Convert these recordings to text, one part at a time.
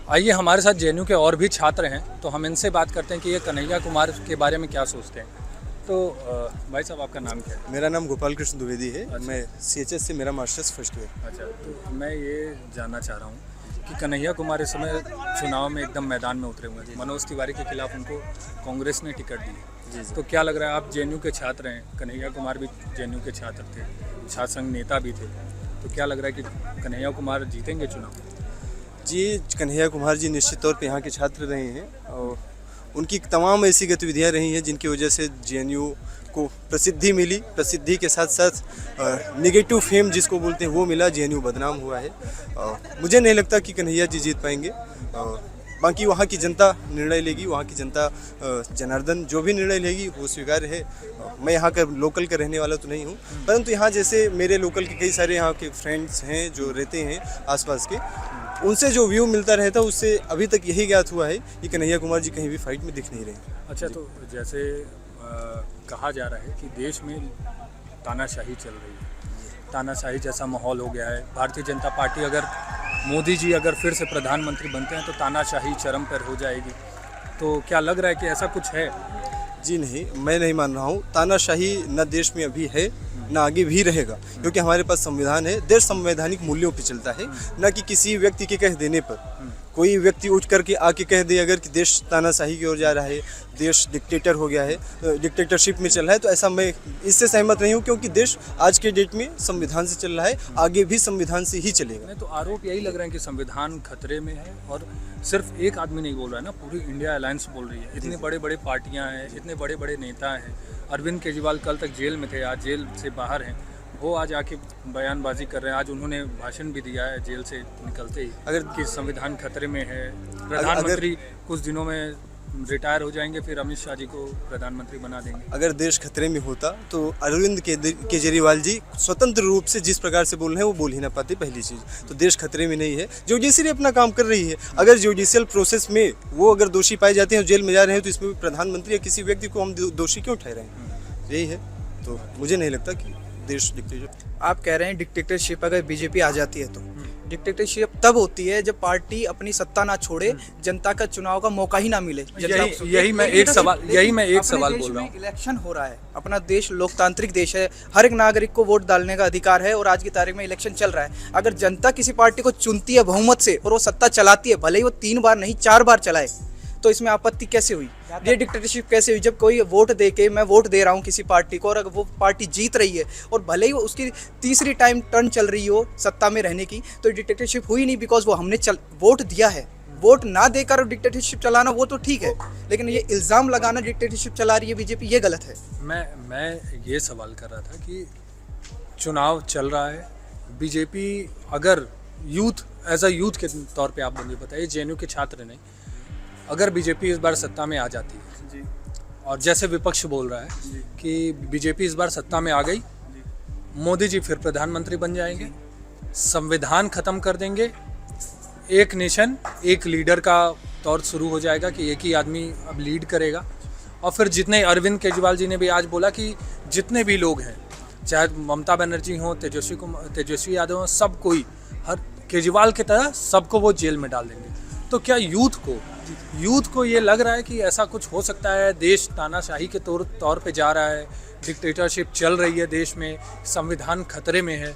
आइए हमारे साथ जेएनयू के और भी छात्र हैं, तो हम इनसे बात करते हैं कि ये कन्हैया कुमार के बारे में क्या सोचते हैं। तो भाई साहब, आपका नाम क्या है? मेरा नाम गोपाल कृष्ण द्विवेदी है। अच्छा। मैं CHS से मेरा मास्टर्स फर्स्ट ईयर। अच्छा, तो मैं ये जानना चाह रहा हूँ कि कन्हैया कुमार इस समय चुनाव में एकदम मैदान में उतरे हुए हैं। मनोज तिवारी के खिलाफ उनको कांग्रेस ने टिकट दी है। जी। तो क्या लग रहा है, आप जेएनयू के छात्र हैं, कन्हैया कुमार भी जेएनयू के छात्र थे, छात्र संघ नेता भी थे, तो क्या लग रहा है कि कन्हैया कुमार जीतेंगे चुनाव? जी, कन्हैया कुमार जी निश्चित तौर पे यहाँ के छात्र रहे हैं और उनकी तमाम ऐसी गतिविधियाँ रही हैं जिनकी वजह से JNU को प्रसिद्धि मिली। प्रसिद्धि के साथ साथ नेगेटिव फेम जिसको बोलते हैं वो मिला। JNU बदनाम हुआ है। मुझे नहीं लगता कि कन्हैया जी जीत पाएंगे। बाकी वहाँ की जनता निर्णय लेगी। वहाँ की जनता जनार्दन जो भी निर्णय लेगी वो स्वीकार्य है। मैं यहाँ का लोकल का रहने वाला तो नहीं हूँ, परंतु यहाँ जैसे मेरे लोकल के कई सारे यहाँ के फ्रेंड्स हैं जो रहते हैं आसपास के, उनसे जो व्यू मिलता रहता है उससे अभी तक यही ज्ञात हुआ है कि कन्हैया कुमार जी कहीं भी फाइट में दिख नहीं रहे। अच्छा, तो जैसे कहा जा रहा है कि देश में तानाशाही चल रही है, तानाशाही जैसा माहौल हो गया है। भारतीय जनता पार्टी मोदी जी अगर फिर से प्रधानमंत्री बनते हैं तो तानाशाही चरम पर हो जाएगी। तो क्या लग रहा है कि ऐसा कुछ है? जी नहीं, मैं नहीं मान रहा हूँ। तानाशाही न देश में अभी है न आगे भी रहेगा, क्योंकि हमारे पास संविधान है। देश संवैधानिक मूल्यों पर चलता है, न कि किसी व्यक्ति के कह देने पर। कोई व्यक्ति उठ करके आके कह दे अगर कि देश तानाशाही की ओर जा रहा है, देश डिक्टेटर हो गया है, डिक्टेटरशिप में चल रहा है, तो ऐसा मैं इससे सहमत नहीं हूँ, क्योंकि देश आज के डेट में संविधान से चल रहा है, आगे भी संविधान से ही चलेगा। नहीं, तो आरोप यही लग रहा है कि संविधान खतरे में है, और सिर्फ एक आदमी नहीं बोल रहा है ना, पूरी इंडिया अलायंस बोल रही है। इतने बड़े बड़े पार्टियां हैं, इतने बड़े बड़े नेता हैं। अरविंद केजरीवाल कल तक जेल में थे, आज जेल से बाहर हैं। वो आज आके बयानबाजी कर रहे हैं। आज उन्होंने भाषण भी दिया है जेल से निकलते ही, अगर कि संविधान खतरे में है। प्रधानमंत्री कुछ दिनों में रिटायर हो जाएंगे, फिर अमित शाह जी को प्रधानमंत्री बना देंगे। अगर देश खतरे में होता तो अरविंद केजरीवाल जी स्वतंत्र रूप से जिस प्रकार से बोल रहे हैं वो बोल ही ना पाते। पहली चीज़ तो देश खतरे में नहीं है। जुडिशरी अपना काम कर रही है। अगर जुडिशियल प्रोसेस में वो अगर दोषी पाए जाते हैं और जेल में जा रहे हैं, तो इसमें प्रधानमंत्री या किसी व्यक्ति को हम दोषी क्यों ठहराएं? यही है। तो मुझे नहीं लगता कि देश डिक्टेटर। आप कह रहे हैं डिक्टेटरशिप अगर बीजेपी आ जाती है तो डिक्टेटरशिप तब होती है जब पार्टी अपनी सत्ता ना छोड़े, जनता का चुनाव का मौका ही ना मिले। यही मैं एक सवाल बोल रहा हूँ। इलेक्शन हो रहा है, अपना देश लोकतांत्रिक देश है, हर एक नागरिक को वोट डालने का अधिकार है, और आज की तारीख में इलेक्शन चल रहा है। अगर जनता किसी पार्टी को चुनती है बहुमत से और वो सत्ता चलाती है, भले ही वो 3 बार नहीं 4 बार चलाए, तो इसमें आपत्ति कैसे हुई? ये डिक्टेटरशिप कैसे हुई? जब कोई वोट दे के, मैं वोट दे रहा हूँ किसी पार्टी को, और अगर वो पार्टी जीत रही है और भले ही उसकी तीसरी टाइम टर्न चल रही हो सत्ता में रहने की, तो डिक्टेटरशिप हुई नहीं, बिकॉज वो हमने वोट दिया है। वोट ना देकर डिक्टेटरशिप चलाना वो तो ठीक है, लेकिन ये इल्ज़ाम लगाना डिक्टेटरशिप चला रही है बीजेपी, ये गलत है। मैं ये सवाल कर रहा था कि चुनाव चल रहा है, बीजेपी अगर यूथ एज अ यूथ के तौर पे आप मुझे बताइए, JNU के छात्र ने, अगर बीजेपी इस बार सत्ता में आ जाती है जी, और जैसे विपक्ष बोल रहा है जी, कि बीजेपी इस बार सत्ता में आ गई, मोदी जी फिर प्रधानमंत्री बन जाएंगे, संविधान खत्म कर देंगे, एक नेशन एक लीडर का दौर शुरू हो जाएगा कि एक ही आदमी अब लीड करेगा, और फिर जितने, अरविंद केजरीवाल जी ने भी आज बोला कि जितने भी लोग हैं, चाहे ममता बनर्जी हों, तेजस्वी यादव हों, सब कोई हर केजरीवाल की तरह सबको वो जेल में डाल देंगे। तो क्या यूथ को ये लग रहा है कि ऐसा कुछ हो सकता है? देश तानाशाही के तौर पे जा रहा है, डिक्टेटरशिप चल रही है देश में, संविधान खतरे में है।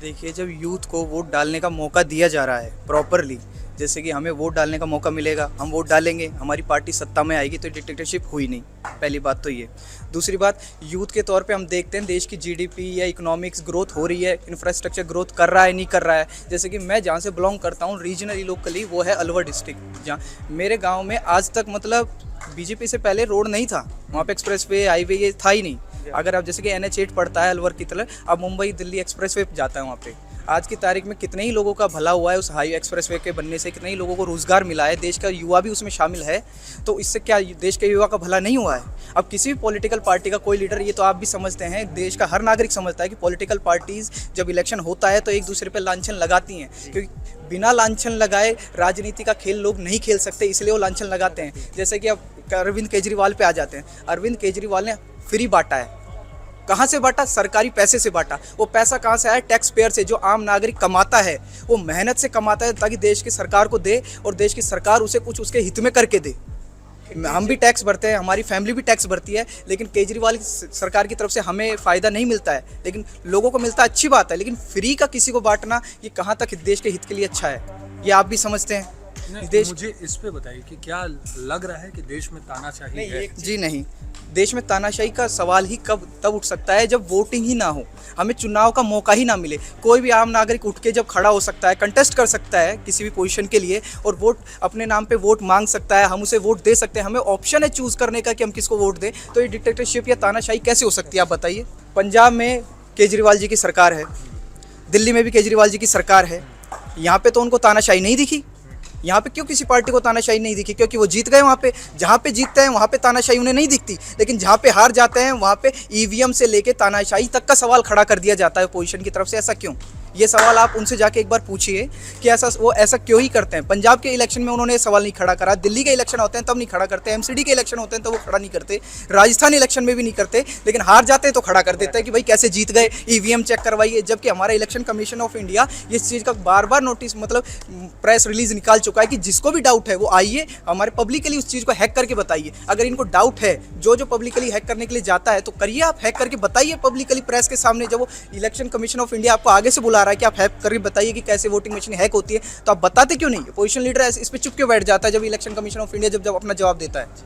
देखिए, जब यूथ को वोट डालने का मौका दिया जा रहा है प्रॉपरली, जैसे कि हमें वोट डालने का मौका मिलेगा, हम वोट डालेंगे, हमारी पार्टी सत्ता में आएगी, तो डिक्टेटरशिप हुई नहीं। पहली बात तो ये। दूसरी बात, यूथ के तौर पे हम देखते हैं देश की GDP या इकोनॉमिक्स ग्रोथ हो रही है, इंफ्रास्ट्रक्चर ग्रोथ कर रहा है नहीं कर रहा है। जैसे कि मैं जहाँ से बिलोंग करता हूँ रीजनली लोकली, वो है अलवर डिस्ट्रिक्ट, जहाँ मेरे गाँव में आज तक मतलब बीजेपी से पहले रोड नहीं था, वहाँ पे एक्सप्रेसवे हाईवे ये था ही नहीं। अगर आप जैसे कि NH8 पड़ता है अलवर की तरह, अब मुंबई दिल्ली एक्सप्रेसवे जाता है वहाँ पे। आज की तारीख में कितने ही लोगों का भला हुआ है उस हाई एक्सप्रेसवे के बनने से, कितने ही लोगों को रोजगार मिला है, देश का युवा भी उसमें शामिल है। तो इससे क्या देश के युवा का भला नहीं हुआ है? अब किसी भी पॉलिटिकल पार्टी का कोई लीडर, ये तो आप भी समझते हैं, देश का हर नागरिक समझता है कि पॉलिटिकल पार्टीज जब इलेक्शन होता है तो एक दूसरे पर लांछन लगाती हैं, क्योंकि बिना लांछन लगाए राजनीति का खेल लोग नहीं खेल सकते, इसलिए वो लांछन लगाते हैं। जैसे कि अब अरविंद केजरीवाल पे आ जाते हैं। अरविंद केजरीवाल ने फ्री बांटा है, कहाँ से बांटा? सरकारी पैसे से बांटा। वो पैसा कहाँ से आया? टैक्स पेयर से, जो आम नागरिक कमाता है, वो मेहनत से कमाता है ताकि देश की सरकार को दे और देश की सरकार उसे कुछ उसके हित में करके दे। हम भी टैक्स भरते हैं, हमारी फैमिली भी टैक्स भरती है, लेकिन केजरीवाल की सरकार की तरफ से हमें फ़ायदा नहीं मिलता है, लेकिन लोगों को मिलता है, अच्छी बात है। लेकिन फ्री का किसी को बांटना ये कहाँ तक देश के हित के लिए अच्छा है, ये आप भी समझते हैं। देश मुझे इस पे बताइए कि क्या लग रहा है कि देश में तानाशाही है? जी नहीं, देश में तानाशाही का सवाल ही कब तब उठ सकता है जब वोटिंग ही ना हो, हमें चुनाव का मौका ही ना मिले। कोई भी आम नागरिक उठ के जब खड़ा हो सकता है, कंटेस्ट कर सकता है किसी भी पोजीशन के लिए और वोट अपने नाम पे वोट मांग सकता है, हम उसे वोट दे सकते हैं, हमें ऑप्शन है चूज़ करने का कि हम किसको वोट दें, तो ये डिक्टेटरशिप या तानाशाही कैसे हो सकती है, आप बताइए। पंजाब में केजरीवाल जी की सरकार है, दिल्ली में भी केजरीवाल जी की सरकार है, यहाँ पे तो उनको तानाशाही नहीं दिखी। यहाँ पे क्यों किसी पार्टी को तानाशाही नहीं दिखी? क्योंकि वो जीत गए वहाँ पे। जहाँ पे जीतते हैं वहाँ पे तानाशाही उन्हें नहीं दिखती, लेकिन जहाँ पे हार जाते हैं वहाँ पे ईवीएम से लेके तानाशाही तक का सवाल खड़ा कर दिया जाता है पोजीशन की तरफ से। ऐसा क्यों? ये सवाल आप उनसे जाके एक बार पूछिए कि वो ऐसा क्यों ही करते हैं। पंजाब के इलेक्शन में उन्होंने सवाल नहीं खड़ा करा, दिल्ली के इलेक्शन होते हैं तब नहीं खड़ा करते, एमसीडी के इलेक्शन होते हैं तो वो खड़ा नहीं करते, राजस्थान इलेक्शन में भी नहीं करते, लेकिन हार जाते हैं तो खड़ा कर देते हैं कि भाई कैसे जीत गए, ईवीएम चेक करवाइए। जबकि हमारा इलेक्शन कमीशन ऑफ इंडिया इस चीज़ का बार बार नोटिस मतलब प्रेस रिलीज निकाल चुका है कि जिसको भी डाउट है वो आइए, हमारे पब्लिकली उस चीज़ को हैक करके बताइए। अगर इनको डाउट है, जो पब्लिकली हैक करने के लिए जाता है तो करिए, आप हैक करके बताइए पब्लिकली प्रेस के सामने। जब वो इलेक्शन कमीशन ऑफ इंडिया आपको आगे से बुला रहा है कि आप हैक करके बताइए कि कैसे वोटिंग मशीन हैक होती है, तो आप बताते क्यों नहीं? पोजीशन लीडर इस पे चुप क्यों बैठ जाता है जब इलेक्शन कमीशन ऑफ इंडिया जब अपना जवाब देता है?